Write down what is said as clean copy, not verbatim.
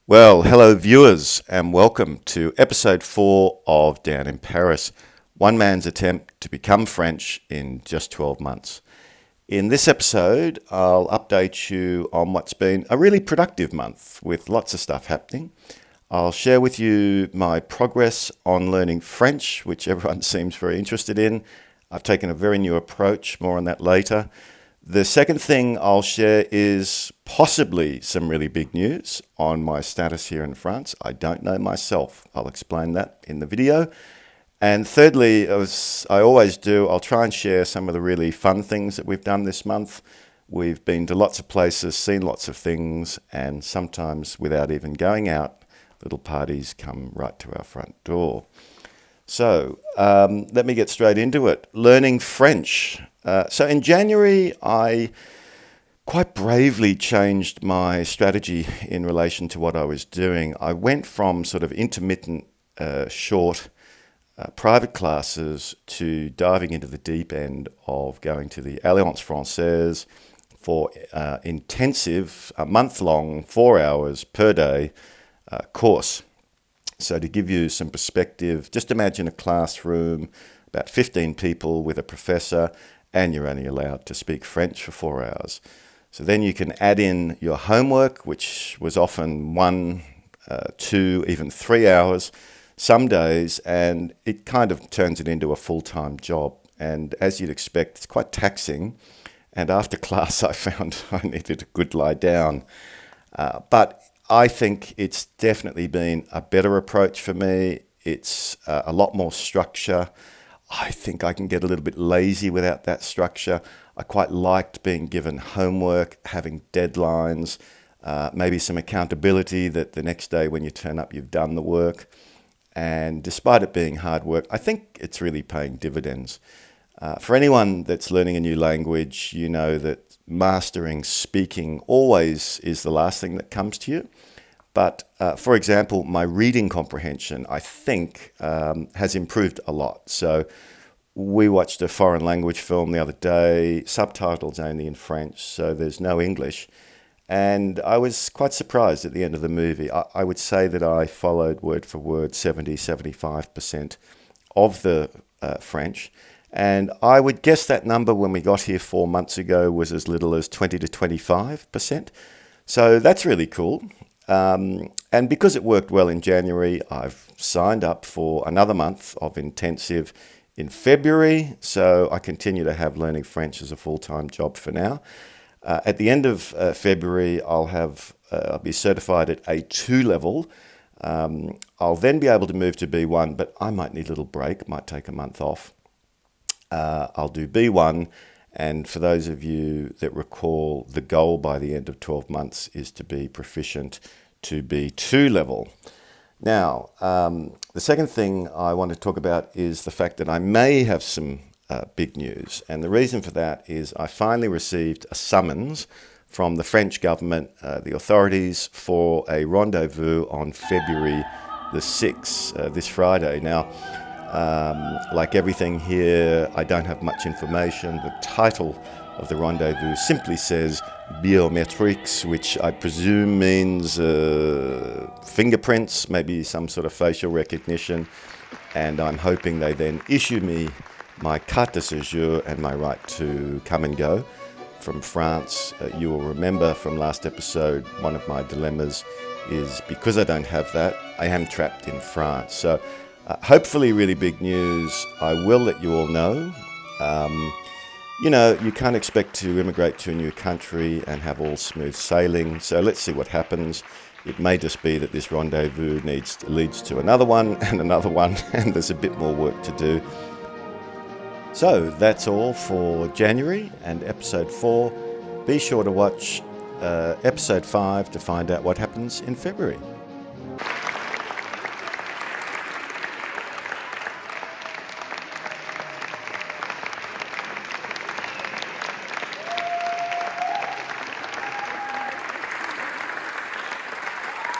Well, hello viewers and welcome to episode 4 of Down in Paris, one man's attempt to become French in just 12 months. In this episode, I'll update you on what's been a really productive month with lots of stuff happening. I'll share with you my progress on learning French, which everyone seems very interested in. I've taken a very new approach, more on that later. The second thing I'll share is possibly some really big news on my status here in France. I don't know myself. I'll explain that in the video. And thirdly, as I always do, I'll try and share some of the really fun things that we've done this month. We've been to lots of places, seen lots of things, and sometimes without even going out, little parties come right to our front door. So let me get straight into it. Learning French. So in January, I quite bravely changed my strategy in relation to what I was doing. I went from sort of intermittent, short private classes to diving into the deep end of going to the Alliance Française for intensive, a month-long, 4 hours per day course. So to give you some perspective, just imagine a classroom, about 15 people with a professor, and you're only allowed to speak French for 4 hours. So then you can add in your homework, which was often 1, 2, even 3 hours some days, and it kind of turns it into a full-time job. And as you'd expect, it's quite taxing. And after class, I found I needed a good lie down. But I think it's definitely been a better approach for me. It's a lot more structure. I think I can get a little bit lazy without that structure. I quite liked being given homework, having deadlines, maybe some accountability that the next day when you turn up, you've done the work. And despite it being hard work, I think it's really paying dividends. For anyone that's learning a new language, you know that mastering speaking always is the last thing that comes to you. But for example, my reading comprehension, I think, has improved a lot. So we watched a foreign language film the other day, subtitles only in French, so there's no English. And I was quite surprised at the end of the movie. I would say that I followed word for word 75% of the French. And I would guess that number when we got here 4 months ago was as little as 20 to 25%. So that's really cool. And because it worked well in January, I've signed up for another month of intensive in February. So I continue to have learning French as a full-time job for now. At the end of February, I'll be certified at A2 level. I'll then be able to move to B1, but I might need a little break, might take a month off. I'll do B1, and for those of you that recall, the goal by the end of 12 months is to be proficient to B2 level. Now, the second thing I want to talk about is the fact that I may have some big news, and the reason for that is I finally received a summons from the French government, the authorities, for a rendezvous on February the 6th, this Friday. Now, like everything here, I don't have much information. The title of the rendezvous simply says biometrics, which I presume means fingerprints, maybe some sort of facial recognition. And I'm hoping they then issue me my carte de séjour and my right to come and go from France. You will remember from last episode, one of my dilemmas is because I don't have that, I am trapped in France. So hopefully really big news. I will let you all know. You know, you can't expect to immigrate to a new country and have all smooth sailing. So let's see what happens. It may just be that this rendezvous leads to another one, and there's a bit more work to do. So that's all for January and episode 4. Be sure to watch episode 5 to find out what happens in February.